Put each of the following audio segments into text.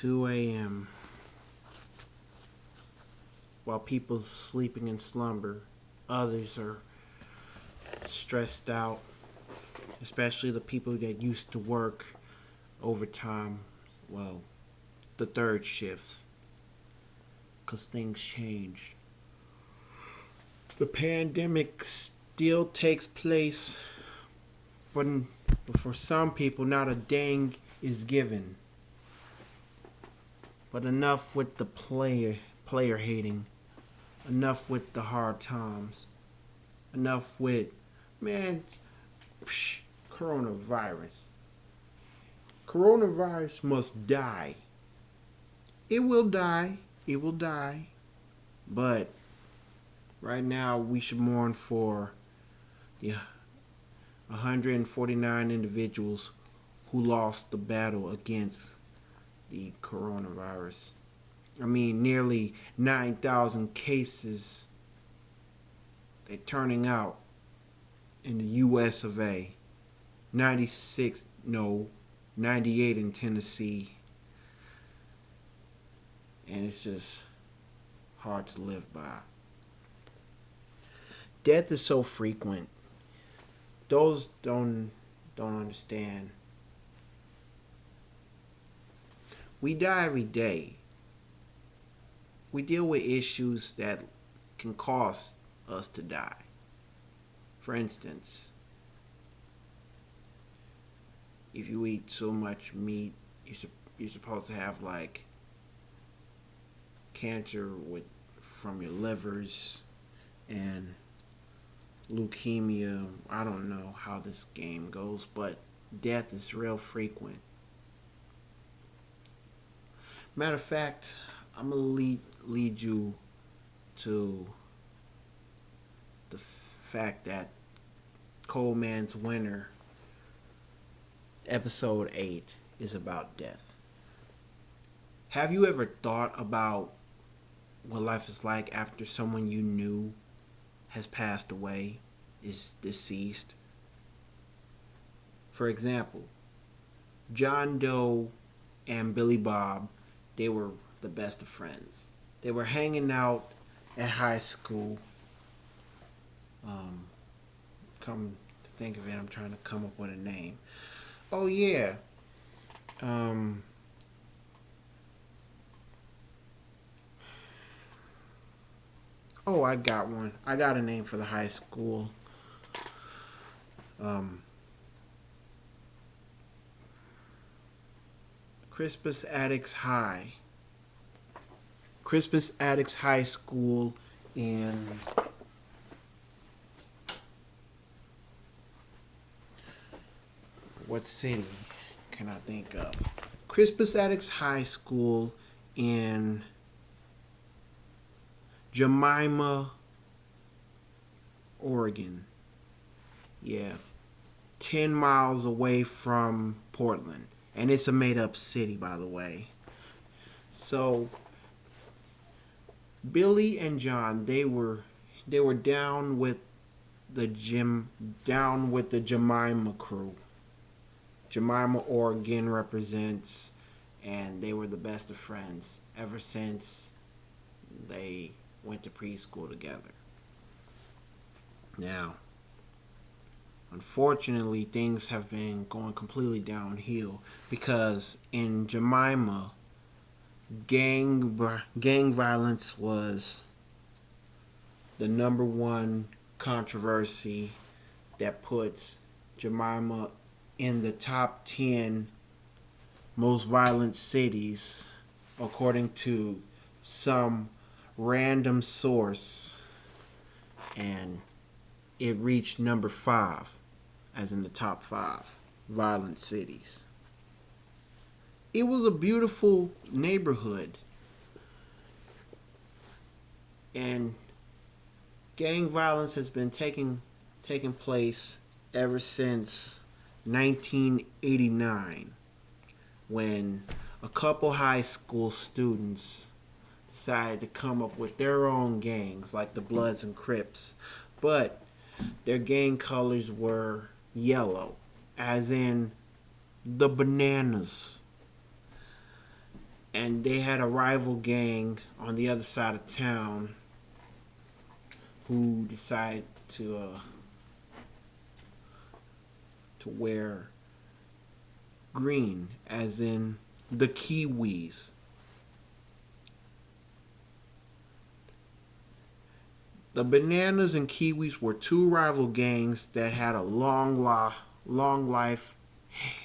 2 a.m. While people sleeping in slumber, others are stressed out, especially the people that used to work overtime, well, the third shift, because things change. The pandemic still takes place, but for some people, not a dang is given. But enough with the player hating. Enough with the hard times. Enough with, man, coronavirus. Coronavirus must die. It will die. It will die. But right now, we should mourn for the 149 individuals who lost the battle against the coronavirus. I mean, nearly 9,000 cases they're turning out in the U.S. of A. 98 in Tennessee. And it's just hard to live by. Death is so frequent. Those don't understand. We die every day. We deal with issues that can cause us to die. For instance, if you eat so much meat, you're supposed to have like cancer from your livers and leukemia. I don't know how this game goes, but death is real frequent. Matter of fact, I'm gonna lead you to the fact that Coal Man's Winter, episode 8, is about death. Have you ever thought about what life is like after someone you knew has passed away, is deceased? For example, John Doe and Billy Bob, they were the best of friends. They were hanging out at high school. Come to think of it, I'm trying to come up with a name. Oh yeah. I got one. I got a name for the high school. Crispus Attucks High. Crispus Attucks High School in what city can I think of? Crispus Attucks High School in Jemima, Oregon. Yeah. 10 miles away from Portland. And it's a made-up city, by the way. So, Billy and John, they were down with the Jemima crew. Jemima, Oregon represents, and they were the best of friends ever since they went to preschool together. Now, unfortunately, things have been going completely downhill because in Jemima, gang violence was the number one controversy that puts Jemima in the top 10 most violent cities according to some random source, and it reached number 5, as in the top 5 violent cities. It was a beautiful neighborhood, and gang violence has been taking place ever since 1989, when a couple high school students decided to come up with their own gangs, like the Bloods and Crips, but their gang colors were yellow, as in the bananas. and they had a rival gang on the other side of town who decided to wear green, as in the Kiwis. The Bananas and Kiwis were two rival gangs that had a long life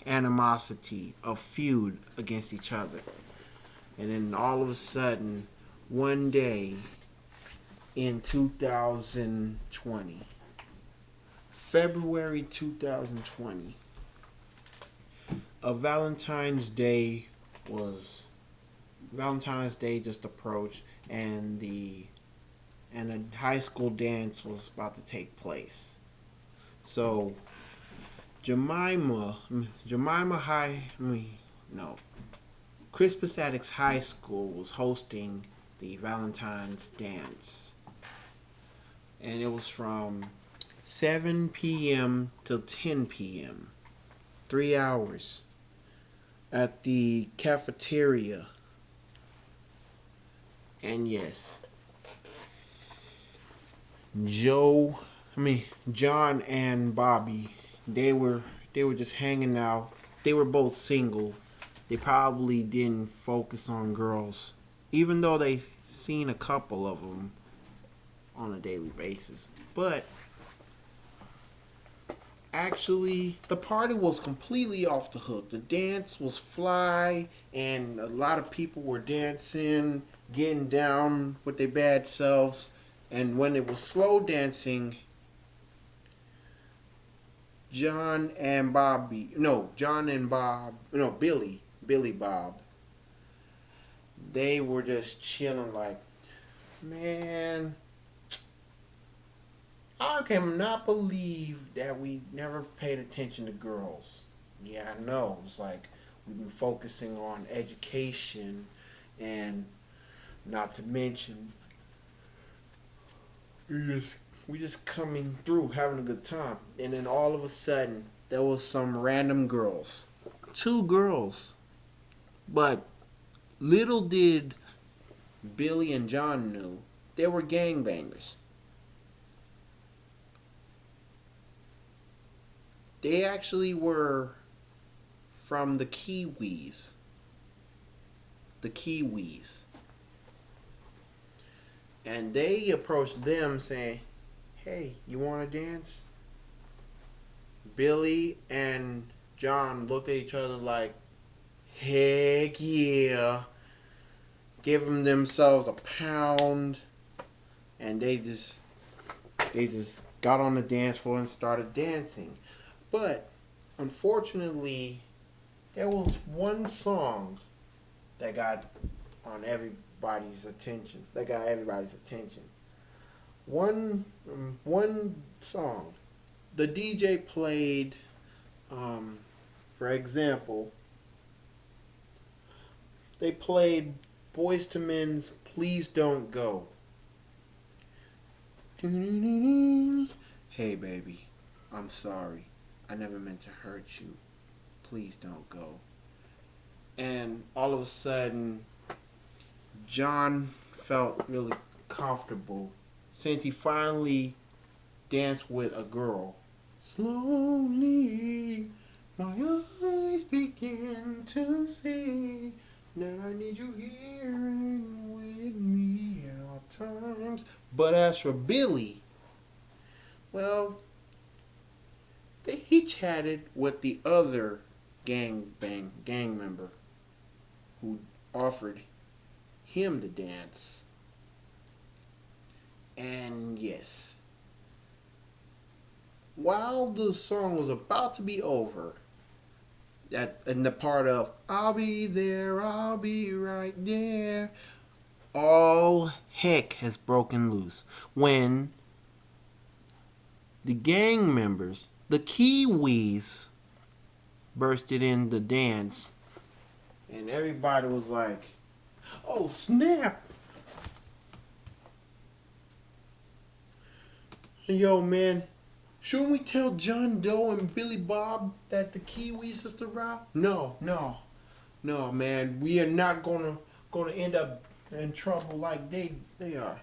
animosity, a feud against each other. And then all of a sudden, one day in 2020, February 2020, Valentine's Day just approached, and a high school dance was about to take place. So Jemima High, no, Crispus Attucks High School was hosting the Valentine's dance, and it was from 7 p.m. till 10 p.m. 3 hours at the cafeteria. And yes, John and Bobby, they were just hanging out. They were both single. They probably didn't focus on girls, even though they seen a couple of them on a daily basis. But actually, the party was completely off the hook. The dance was fly, and a lot of people were dancing, getting down with their bad selves. And when it was slow dancing, Billy Bob, they were just chilling like, man, I cannot believe that we never paid attention to girls. Yeah, I know. It's like we've been focusing on education, and not to mention we just coming through having a good time. And then all of a sudden there was some random girls. Two girls. But little did Billy and John knew they were gangbangers. They actually were from the Kiwis. The Kiwis. And they approached them saying, hey, you want to dance? Billy and John looked at each other like, heck yeah. Giving themselves a pound. And they just got on the dance floor and started dancing. But unfortunately, there was one song that got everybody's attention. One song. The DJ played, for example, they played Boyz II Men's "Please Don't Go." Hey baby, I'm sorry. I never meant to hurt you. Please don't go. And all of a sudden, John felt really comfortable since he finally danced with a girl. Slowly, my eyes begin to see that I need you here with me at all times. But as for Billy, well, he chatted with the other gang member who offered him to dance. And yes, while the song was about to be over, that in the part of I'll be there, I'll be right there, all heck has broken loose when the gang members, the Kiwis, bursted in the dance, and everybody was like, oh snap. Yo man, shouldn't we tell John Doe and Billy Bob that the Kiwis is the route? No, man, we are not gonna gonna end up in trouble like they are.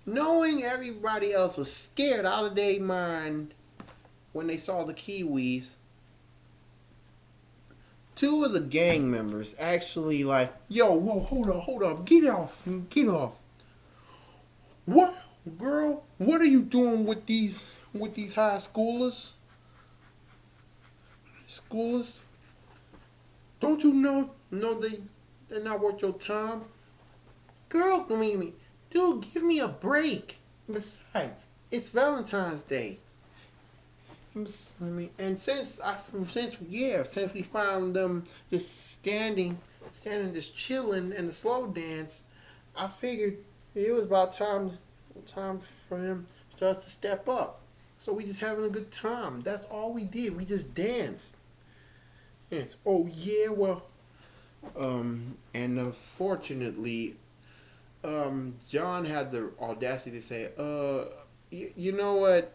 Knowing everybody else was scared out of their mind when they saw the Kiwis, two of the gang members actually like, yo, whoa, hold up, get off, get off. What, girl? What are you doing with these high schoolers? Schoolers? Don't you know they're not worth your time? Girl, dude, give me a break. Besides, it's Valentine's Day. And since we found them just standing, just chilling in the slow dance, I figured it was about time for him just to step up. So we just having a good time. That's all we did. We just danced. Yes. Oh yeah. Well. And unfortunately, John had the audacity to say, you know what?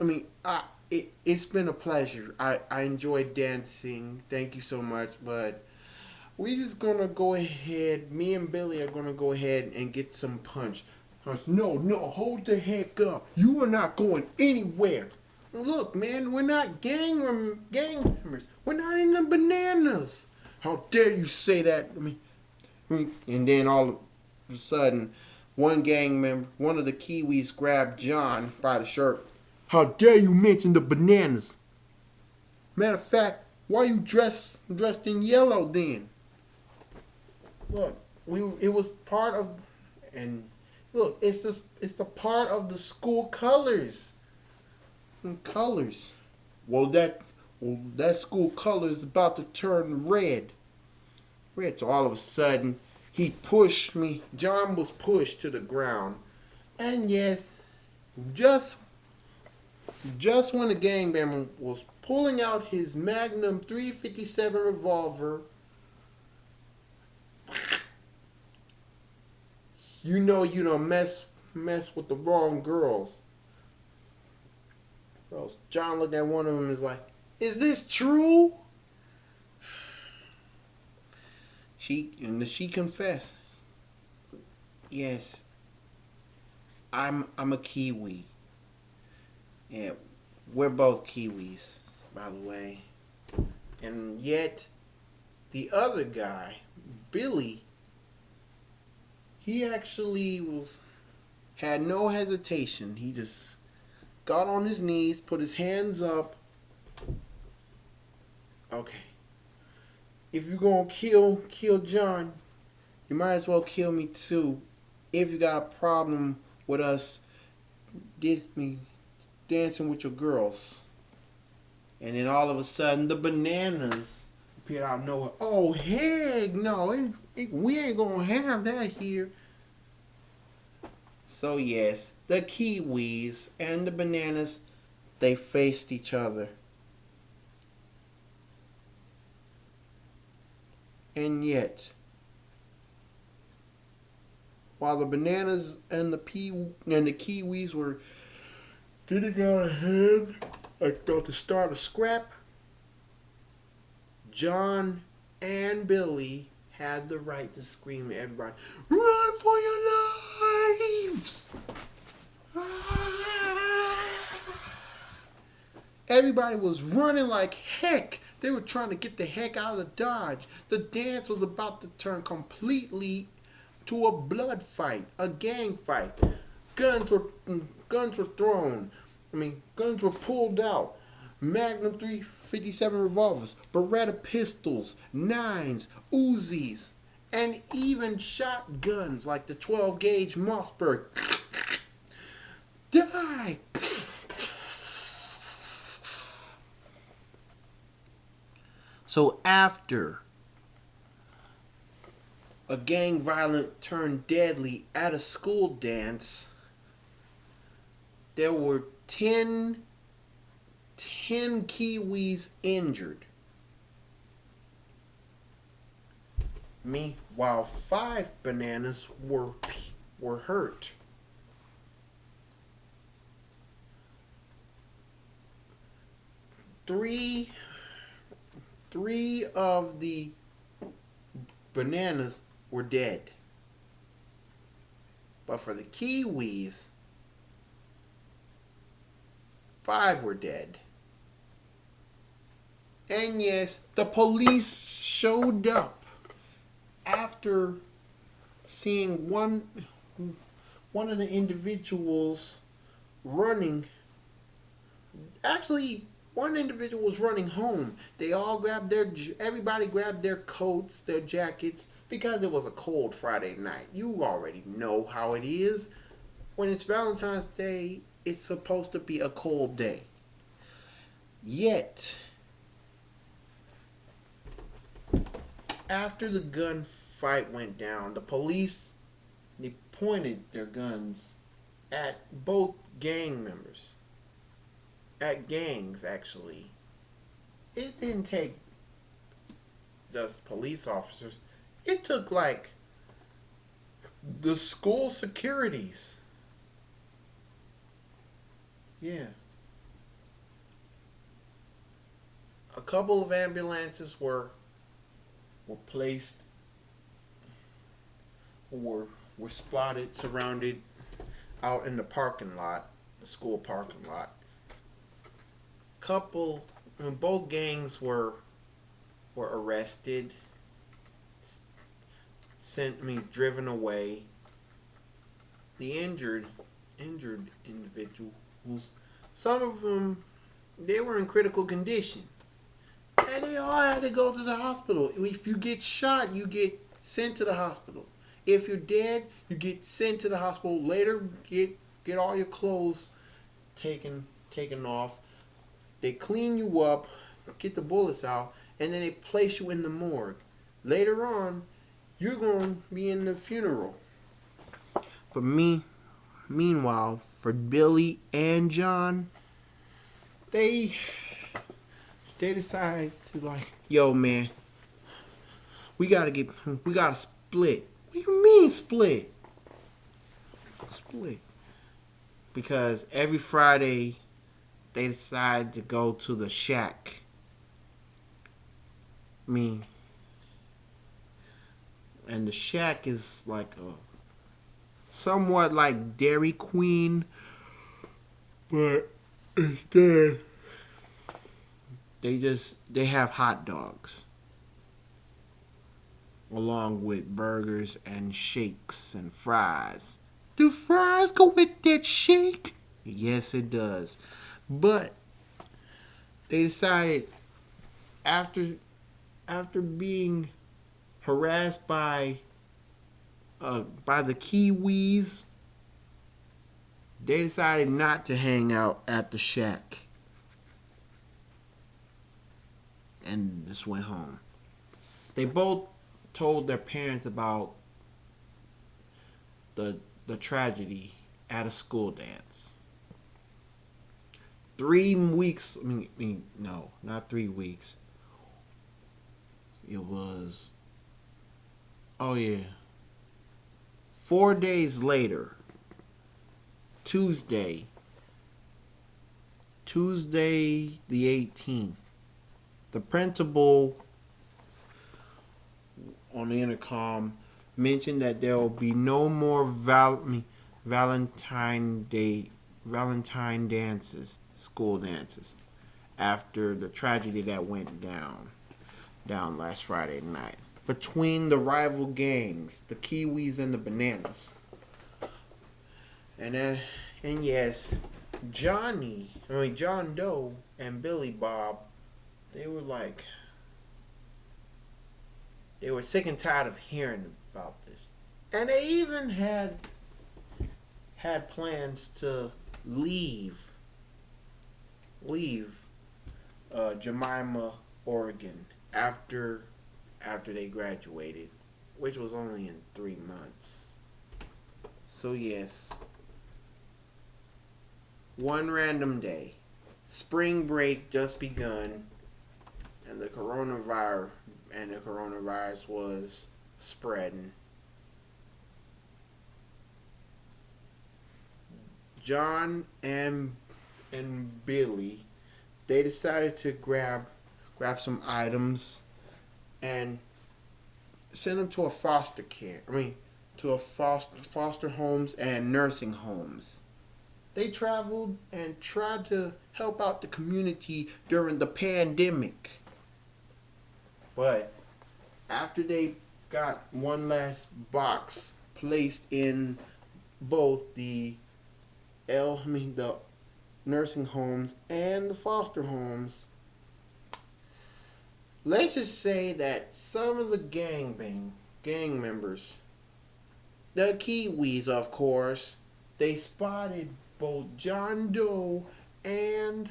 It's been a pleasure. I enjoyed dancing. Thank you so much. But we just gonna go ahead. Me and Billy are gonna go ahead and get some punch. No, hold the heck up. You are not going anywhere. Look, man, we're not gang members. We're not in the bananas. How dare you say that? And then all of a sudden, one gang member, one of the Kiwis, grabbed John by the shirt. How dare you mention the bananas? Matter of fact, why are you dressed in yellow then? Look, it was part of, and look, it's the part of the school colors. Colors. Well, that school color is about to turn red. So all of a sudden, he pushed me. John was pushed to the ground. And yes, just when the gangbanger was pulling out his Magnum 357 revolver, you know you don't mess with the wrong girls. John looked at one of them and was like, "Is this true?" She confessed. Yes, I'm a Kiwi. Yeah, we're both Kiwis, by the way. And yet, the other guy, Billy, he actually had no hesitation. He just got on his knees, put his hands up. Okay. If you're gonna kill John, you might as well kill me too. If you got a problem with us dancing with your girls. And then all of a sudden, the bananas appeared out of nowhere. Oh, heck no. We ain't gonna have that here. So yes, the Kiwis and the bananas, they faced each other. And yet, while the bananas and the Kiwis were getting out of hand, about to start a scrap, John and Billy had the right to scream at everybody, "Run for your lives!" Everybody was running like heck. They were trying to get the heck out of Dodge. The dance was about to turn completely to a blood fight, a gang fight. Guns were thrown. Guns were pulled out. Magnum 357 revolvers, Beretta pistols, 9s, Uzis, and even shotguns like the 12 gauge Mossberg. Die! So after a gang violence turned deadly at a school dance, there were 10 Kiwis injured. Meanwhile, 5 bananas were hurt. Three of the bananas were dead. But for the Kiwis, 5 were dead. And yes, the police showed up after seeing one of the individuals running. Actually, one individual was running home. Everybody grabbed their coats, their jackets, because it was a cold Friday night. You already know how it is. When it's Valentine's Day, it's supposed to be a cold day. Yet, after the gunfight went down, the police, they pointed their guns at both gang members. At gangs, actually. It didn't take just police officers. It took, like, the school securities. Yeah. A couple of ambulances were placed, were spotted, surrounded out in the parking lot, the school parking lot. Both gangs were arrested, driven away. The injured individuals, some of them, they were in critical condition. And they all had to go to the hospital. If you get shot, you get sent to the hospital. If you're dead, you get sent to the hospital. Later, get all your clothes taken off. They clean you up, get the bullets out, and then they place you in the morgue. Later on, you're going to be in the funeral. But meanwhile, for Billy and John, they decide to, like, yo, man, we gotta split. What do you mean split? Split. Because every Friday they decide to go to the shack. And the shack is like somewhat like Dairy Queen, but instead they have hot dogs along with burgers and shakes and fries. Do fries go with that shake? Yes, it does. But they decided after being harassed by the Kiwis, they decided not to hang out at the shack and just went home. They both told their parents about the tragedy at a school dance. 3 weeks, no, not 3 weeks. It was, 4 days later, Tuesday the 18th, the principal on the intercom mentioned that there will be no more Valentine dances, school dances, after the tragedy that went down last Friday night between the rival gangs, the Kiwis and the Bananas. And yes, John Doe and Billy Bob, they were sick and tired of hearing about this. And they even had plans to leave Jemima, Oregon after they graduated, which was only in 3 months. So yes, one random day, spring break just begun, and the coronavirus was spreading. John and Billy, they decided to grab some items and send them to to a foster homes and nursing homes. They traveled and tried to help out the community during the pandemic. But after they got one last box placed in both the nursing homes and the foster homes, let's just say that some of the gang members, the Kiwis, of course, they spotted both John Doe and,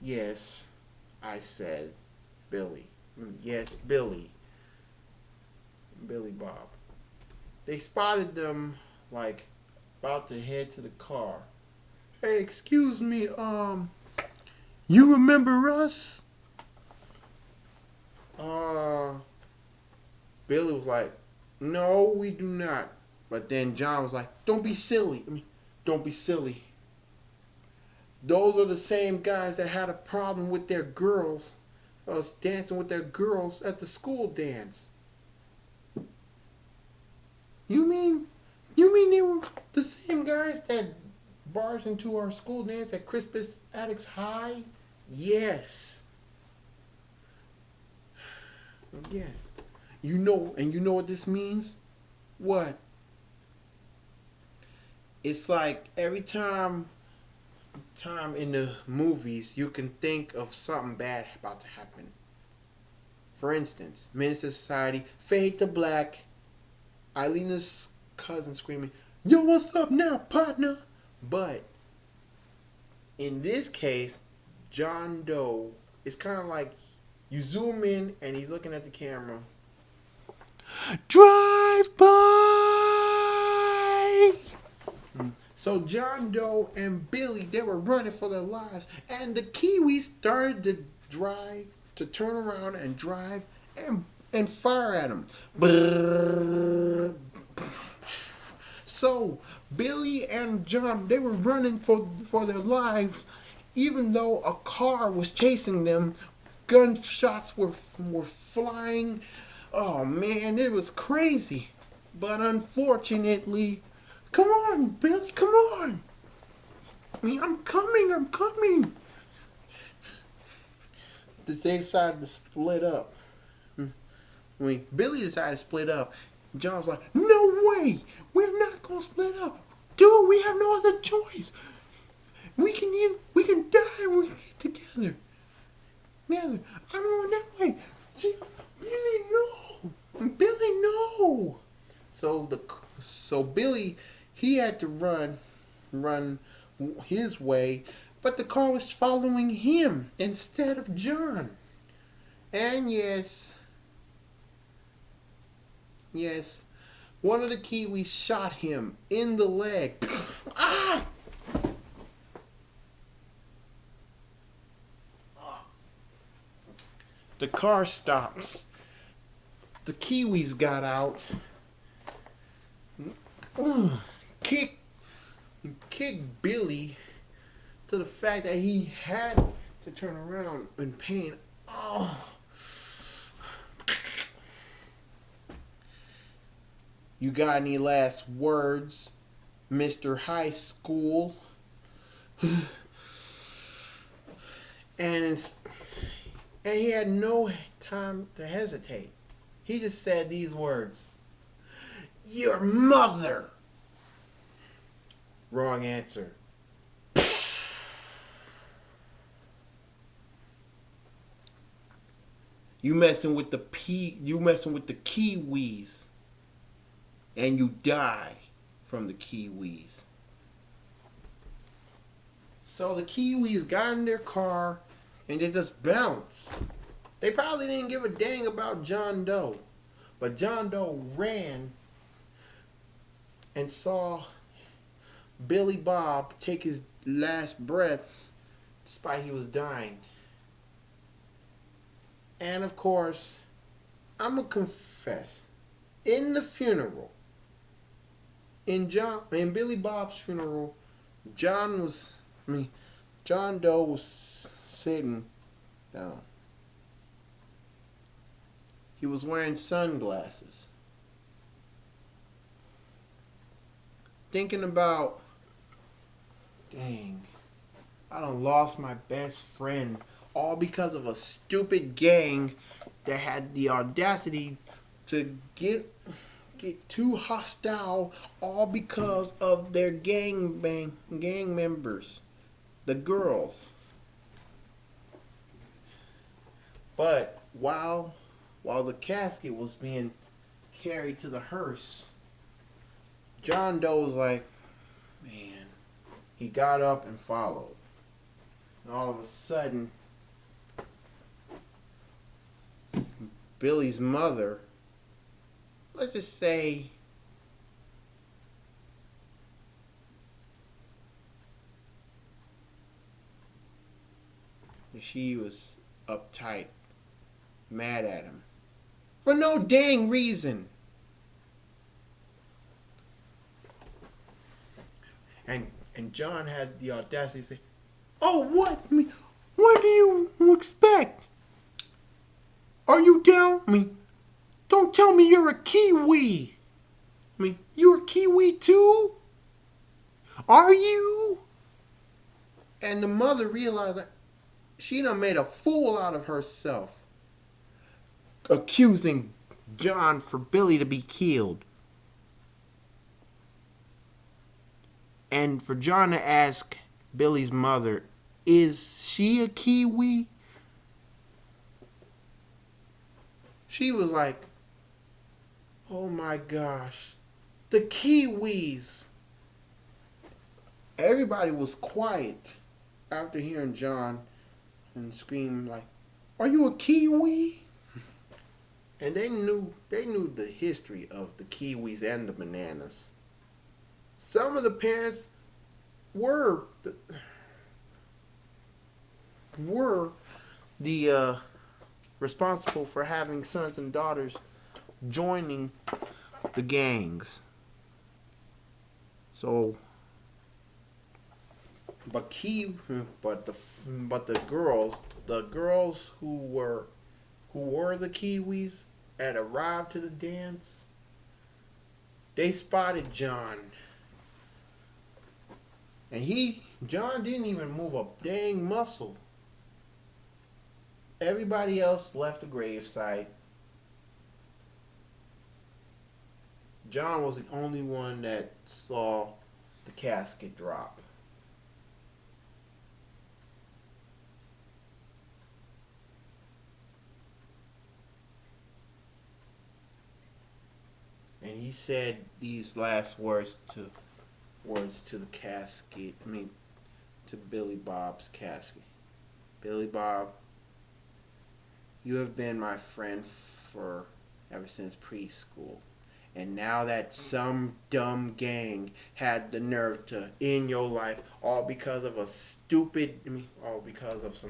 yes, I said Billy. Yes, Billy Bob. They spotted them like about to head to the car. Hey, excuse me, you remember us? Billy was like, no, we do not. But then John was like, don't be silly. Don't be silly. Those are the same guys that had a problem with their girls. Was dancing with their girls at the school dance. You mean they were the same guys that barged into our school dance at Crispus Attucks High? Yes. Yes. You know what this means? What? It's like every time in the movies you can think of something bad about to happen. For instance, Menace to Society, fade to black, Eilena's cousin screaming, yo, what's up now, partner? But in this case, John Doe, it's kind of like you zoom in and he's looking at the camera. Drive by! So John Doe and Billy, they were running for their lives. And the Kiwis started to turn around and drive and fire at them. So Billy and John, they were running for their lives, even though a car was chasing them. Gunshots were flying. Oh man, it was crazy. But unfortunately, come on, Billy, come on. I'm coming. They decided to split up. Billy decided to split up. John was like, no way, we're not going to split up. Dude, we have no other choice. We can die or we can get together. I'm going that way. Billy, no. So Billy, he had to run his way, but the car was following him instead of John. And yes, one of the Kiwis shot him in the leg. Ah! The car stops. The Kiwis got out. Kicked Billy to the fact that he had to turn around in pain. Oh. You got any last words, Mr. High School? And he had no time to hesitate. He just said these words. Your mother. Wrong answer. You messing with the Kiwis. And you die from the Kiwis. So the Kiwis got in their car and they just bounced. They probably didn't give a dang about John Doe. But John Doe ran and saw Billy Bob take his last breath despite he was dying. And of course, I'm going to confess, in the funeral, in Billy Bob's funeral, John Doe was sitting down. He was wearing sunglasses. thinking about, dang, I done lost my best friend all because of a stupid gang that had the audacity to get too hostile, all because of their gang members, the girls. But while the casket was being carried to the hearse, John Doe was like, man, he got up and followed. And all of a sudden, Billy's mother, let's just say, she was uptight, mad at him for no dang reason. And John had the audacity to say, "Oh, what? What do you expect? Are you down? Don't tell me you're a Kiwi. You're a Kiwi too? Are you?" And the mother realized that she done made a fool out of herself, accusing John for Billy to be killed. And for John to ask Billy's mother, is she a Kiwi? She was like, oh my gosh, the Kiwis. Everybody was quiet after hearing John and scream like, are you a Kiwi? And they knew the history of the Kiwis and the bananas. Some of the parents were the responsible for having sons and daughters joining the gangs. So, but the girls who were the Kiwis had arrived to the dance. They spotted John. And John didn't even move a dang muscle. Everybody else left the gravesite. John was the only one that saw the casket drop. And he said these last words to the casket. To Billy Bob's casket. Billy Bob, you have been my friend for ever since preschool. And now that some dumb gang had the nerve to end your life, all because of some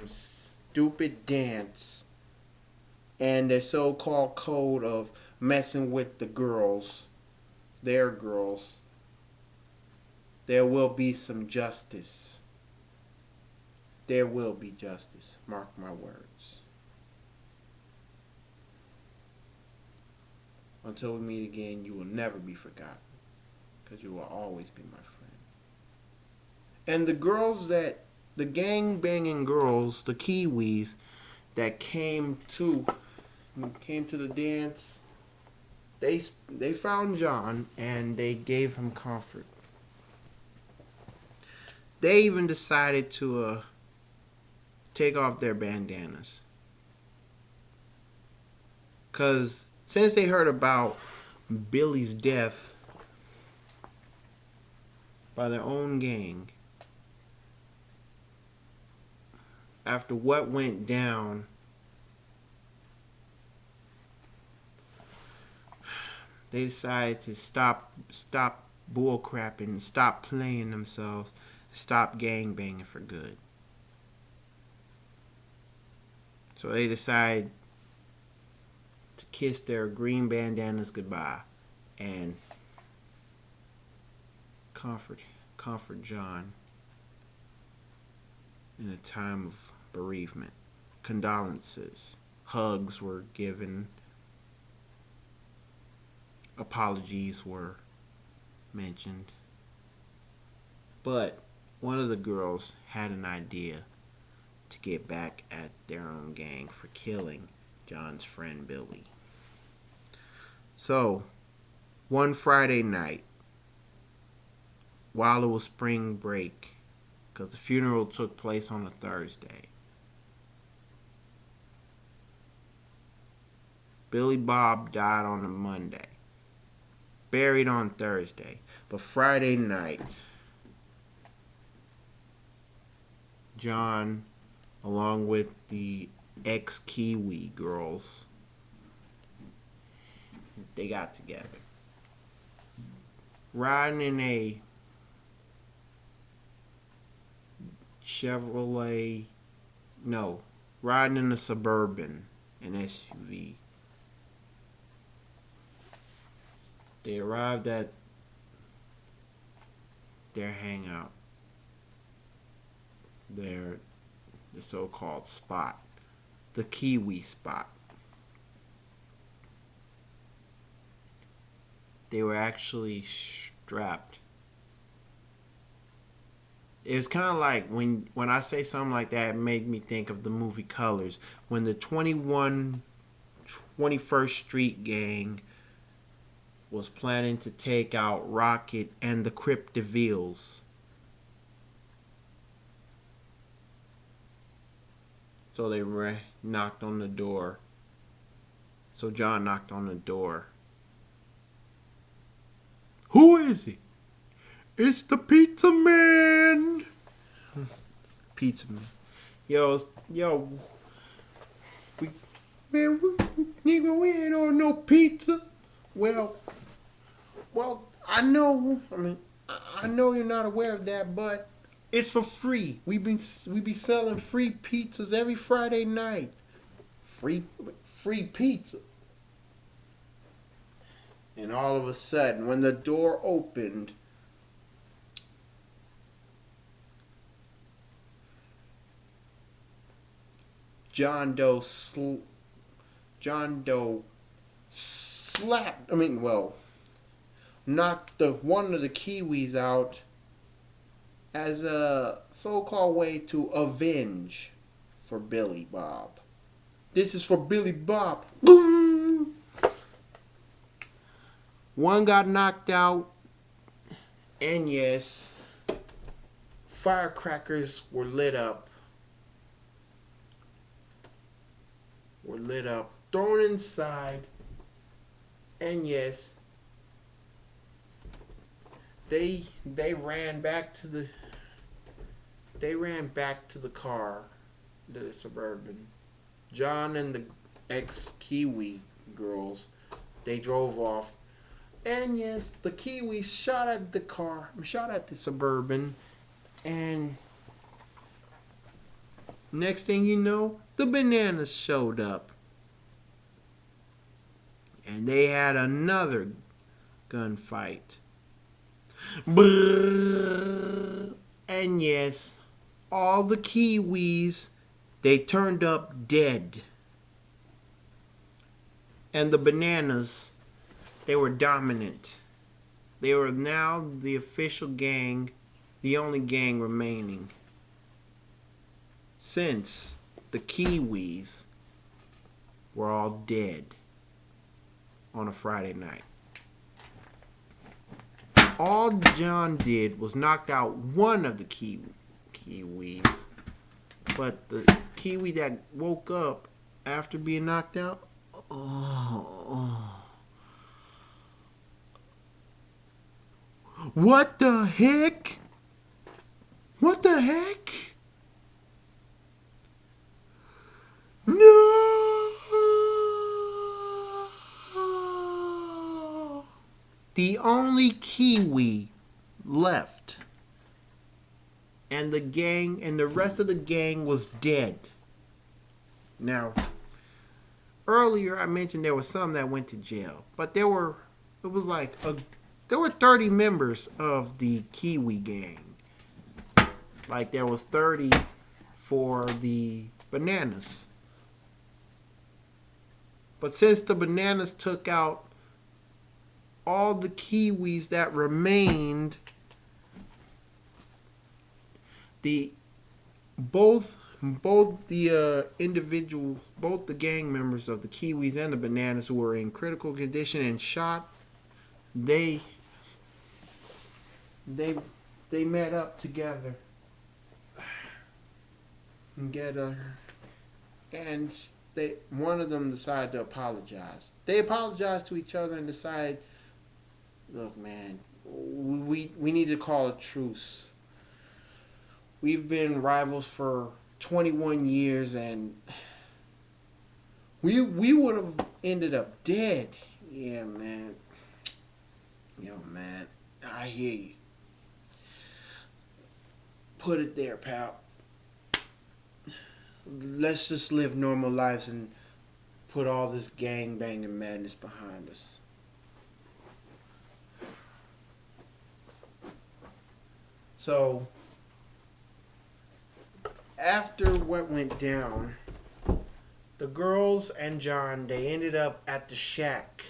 stupid dance and the so-called code of messing with the girls, their girls, there will be some justice. There will be justice. Mark my words. Until we meet again, you will never be forgotten, because you will always be my friend. And the gang banging girls, the Kiwis that came to the dance, they found John and they gave him comfort. They even decided to take off their bandanas, because since they heard about Billy's death by their own gang, after what went down, they decided to stop bullcrapping, stop playing themselves, stop gang banging for good. So they decided to kiss their green bandanas goodbye and comfort John in a time of bereavement. Condolences, hugs were given, apologies were mentioned, But one of the girls had an idea to get back at their own gang for killing John's friend Billy. So, one Friday night, while it was spring break, because the funeral took place on a Thursday, Billy Bob died on a Monday, buried on Thursday. But Friday night, John, along with the ex-Kiwi girls, they got together. Riding in a Chevrolet, no, riding in a Suburban, an SUV. They arrived at their hangout, the so-called spot, the Kiwi spot. They were actually strapped. It was kind of like when I say something like that, it made me think of the movie Colors, when the 21st Street gang was planning to take out Rocket and the Crip DeVilles. So they knocked on the door. So John knocked on the door. Who is he? It's the Pizza Man. Pizza Man. Yo, we ain't on no pizza. Well, I know you're not aware of that, but it's for free. We be selling free pizzas every Friday night. Free pizza. And all of a sudden, when the door opened, John Doe slapped. Knocked one of the Kiwis out as a so-called way to avenge for Billy Bob. This is for Billy Bob. Boom! One got knocked out, and yes, firecrackers were lit up, thrown inside, and yes, they ran back to the car, the Suburban. John and the ex-Kiwi girls, they drove off. And yes, the Kiwis shot at the Suburban, and next thing you know, the Bananas showed up. And they had another gunfight. And yes, all the Kiwis, they turned up dead. And the Bananas, they were dominant. They were now the official gang, the only gang remaining. Since the Kiwis were all dead on a Friday night. All John did was knock out one of the Kiwis. But the Kiwi that woke up after being knocked out, What the heck? What the heck? No! The only Kiwi left. And the rest of the gang was dead. Now, earlier I mentioned there was some that went to jail, but there were 30 members of the Kiwi gang. Like there was 30 for the Bananas. But since the Bananas took out all the Kiwis that remained, the both the individual, both the gang members of the Kiwis and the Bananas who were in critical condition and shot, they they they met up together and and they one of them decided to apologize. They apologized to each other and decided, look, man, we need to call a truce. We've been rivals for 21 years, and we would have ended up dead. Yeah, man. Yo, man, I hear you. Put it there, pal. Let's just live normal lives and put all this gang banging madness behind us. So, after what went down, the girls and John, they ended up at the shack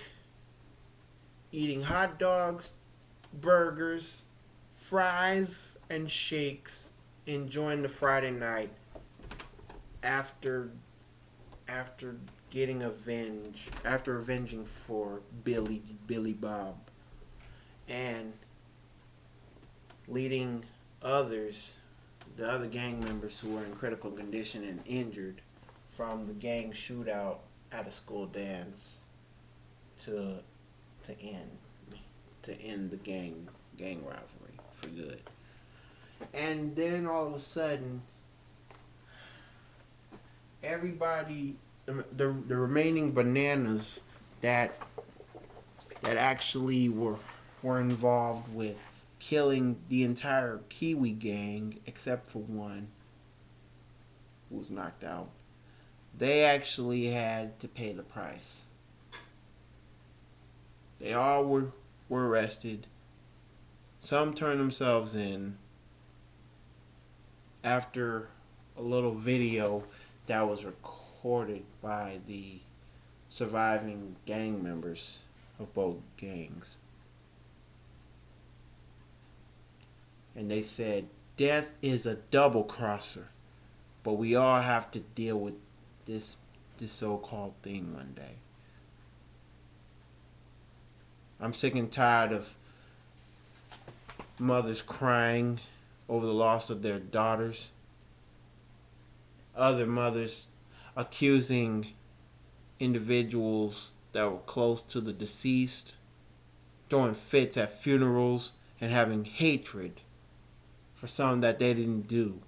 eating hot dogs, burgers, fries, and shakes, enjoying the Friday night after after avenging for Billy Bob, and leading the other gang members who were in critical condition and injured from the gang shootout at a school dance to end the gang rivalry for good. And then all of a sudden, everybody, the remaining Bananas that actually were involved with killing the entire Kiwi gang except for one who was knocked out, they actually had to pay the price. They all were arrested. Some turned themselves in after a little video that was recorded by the surviving gang members of both gangs. And they said, death is a double crosser, but we all have to deal with this so-called thing one day. I'm sick and tired of mothers crying over the loss of their daughters. Other mothers accusing individuals that were close to the deceased, throwing fits at funerals, and having hatred for something that they didn't do.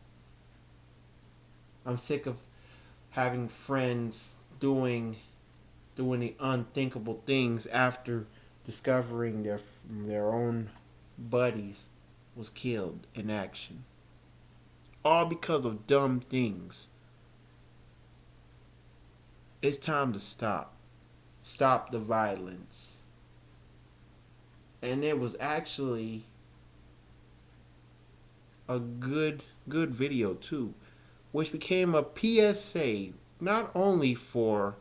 I'm sick of having friends doing the unthinkable things after discovering their own buddies was killed in action. All because of dumb things. It's time to stop. Stop the violence. And it was actually a good video too, which became a PSA not only for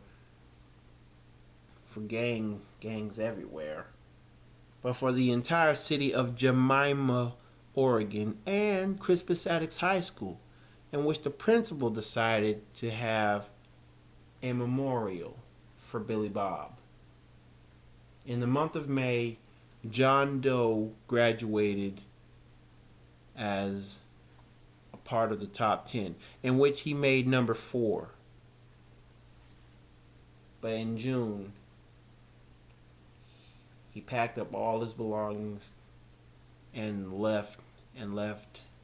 gangs everywhere, but for the entire city of Jemima, Oregon, and Crispus Attucks High School, in which the principal decided to have a memorial for Billy Bob. In the month of May, John Doe graduated as a part of the top 10, in which he made number 4. But in June, he packed up all his belongings and left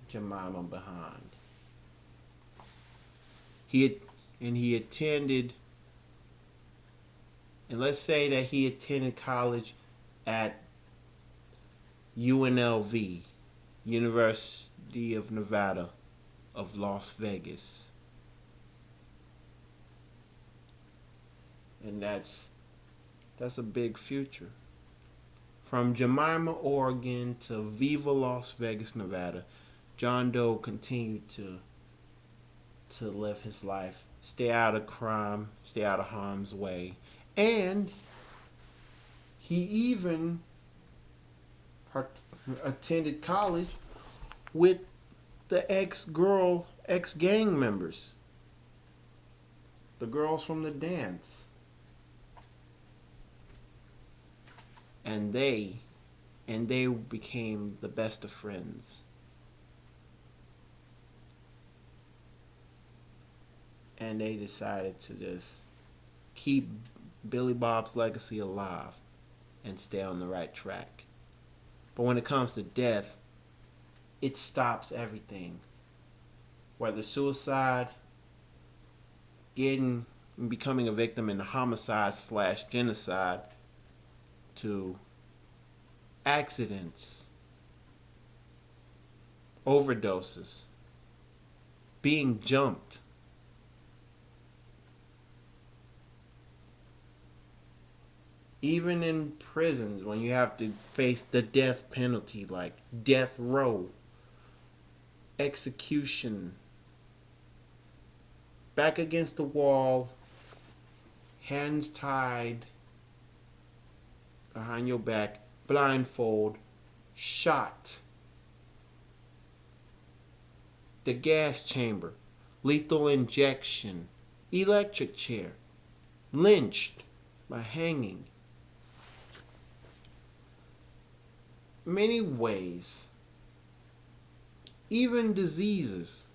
Jemima behind. He attended, and let's say that he attended college at UNLV, University of Nevada of Las Vegas. And that's a big future. From Jemima, Oregon to Viva Las Vegas, Nevada, John Doe continued to live his life, stay out of crime, stay out of harm's way. And he even attended college with the ex-gang members, the girls from the dance. And they became the best of friends. And they decided to just keep Billy Bob's legacy alive and stay on the right track. But when it comes to death, it stops everything. Whether suicide, becoming a victim in a homicide / genocide, to accidents, overdoses, being jumped, even in prisons when you have to face the death penalty, like death row, execution, back against the wall, hands tied behind your back, blindfold, shot, the gas chamber, lethal injection, electric chair, lynched by hanging. Many ways, even diseases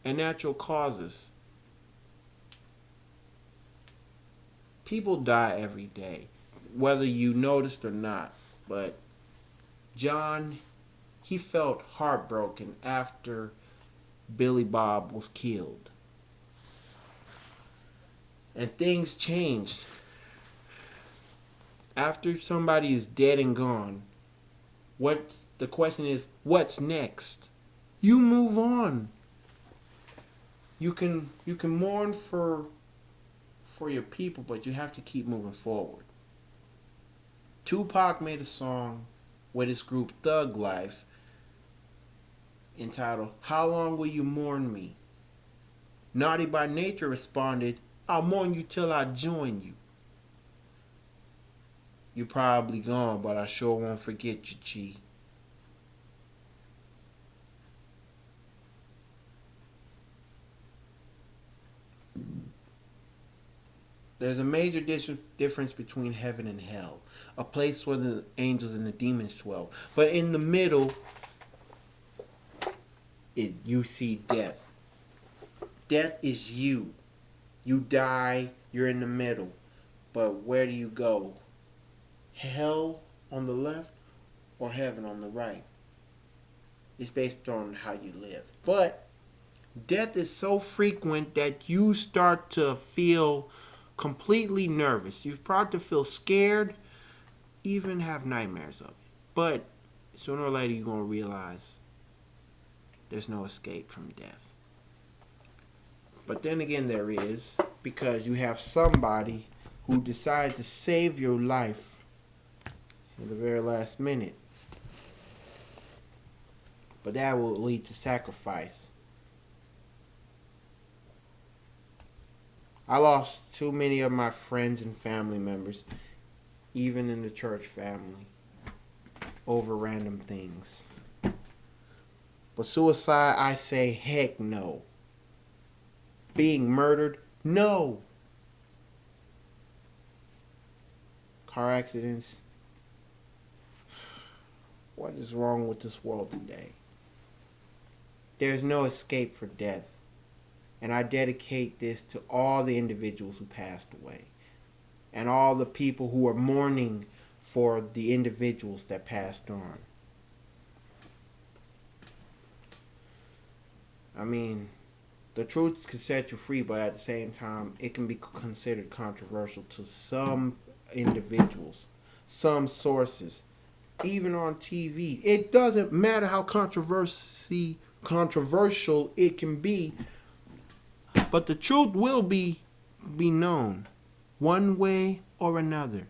and natural causes. People die every day, whether you noticed or not. But John, he felt heartbroken after Billy Bob was killed. And things changed. After somebody is dead and gone, the question is, what's next? You move on. You can mourn for your people, but you have to keep moving forward. Tupac made a song with his group Thug Life entitled, "How Long Will You Mourn Me?" Naughty by Nature responded, "I'll mourn you till I join you. You're probably gone, but I sure won't forget you, G." There's a major difference between heaven and hell, a place where the angels and the demons dwell. But in the middle, you see death. Death is you. You die, you're in the middle. But where do you go? Hell on the left or heaven on the right? It's based on how you live. But death is so frequent that you start to feel completely nervous. You start to feel scared, even have nightmares of it. But sooner or later, you're going to realize there's no escape from death. But then again, there is, because you have somebody who decided to save your life in the very last minute. But that will lead to sacrifice. I lost too many of my friends and family members, even in the church family, over random things. But suicide, I say heck no. Being murdered, no. Car accidents. What is wrong with this world today? There's no escape for death. And I dedicate this to all the individuals who passed away. And all the people who are mourning for the individuals that passed on. I mean, the truth can set you free, but at the same time, it can be considered controversial to some individuals, some sources, even on TV. It doesn't matter how controversial it can be, but the truth will be known, one way or another,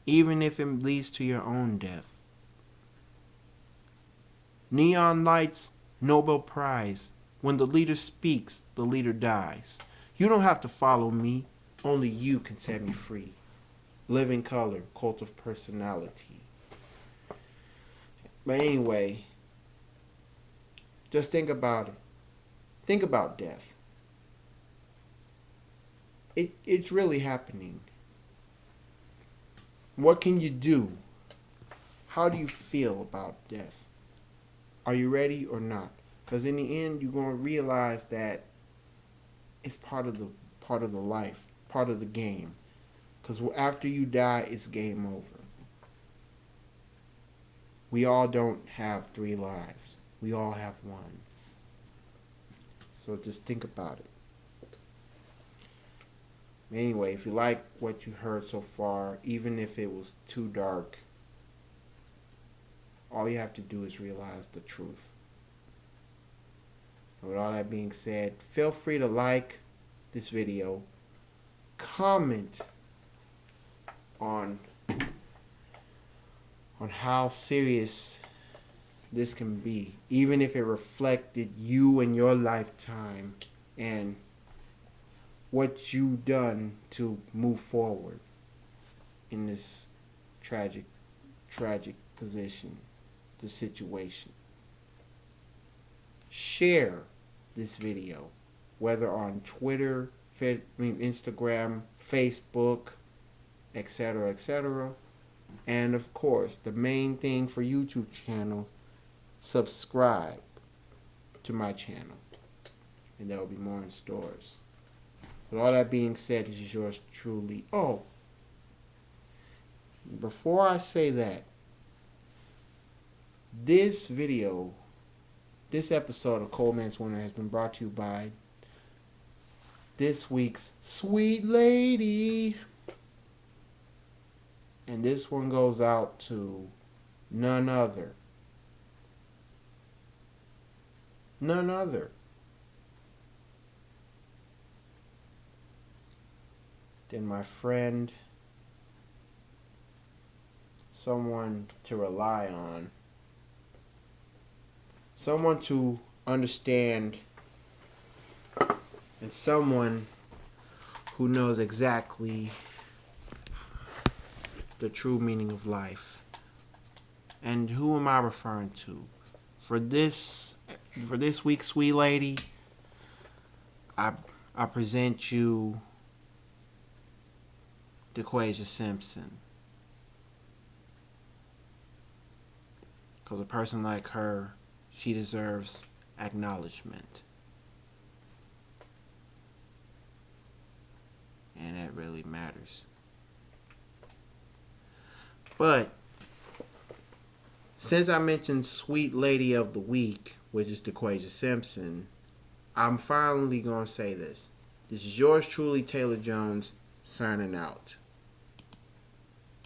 even if it leads to your own death. Neon lights, Nobel Prize. When the leader speaks, the leader dies. You don't have to follow me. Only you can set me free. Living Color, Cult of Personality. But anyway, Just think about it. Think about death. It's really happening. What can you do? How do you feel about death? Are you ready or not? Because in the end, you're going to realize that it's part of the life, part of the game. Because after you die, it's game over. We all don't have 3 lives. We all have one. So just think about it. Anyway, if you like what you heard so far, even if it was too dark, all you have to do is realize the truth. And with all that being said, feel free to like this video, comment on how serious this can be, even if it reflected you and your lifetime and what you've done to move forward in this tragic position, the situation. Share this video, whether on Twitter, Instagram, Facebook, etc., etc. And of course, the main thing for YouTube channels, subscribe to my channel, and there will be more in stores. With all that being said, this is yours truly. Oh, before I say that, this episode of Cold Man's Wonder has been brought to you by this week's sweet lady. And this one goes out to none other than my friend, someone to rely on, someone to understand, and someone who knows exactly the true meaning of life. And who am I referring to? For this week's sweet lady, I present you DeQuasia Simpson. Because a person like her, she deserves acknowledgement. And that really matters. But since I mentioned Sweet Lady of the Week, which is DeQuasia Simpson, I'm finally going to say this. This is yours truly, Taylor Jones, signing out.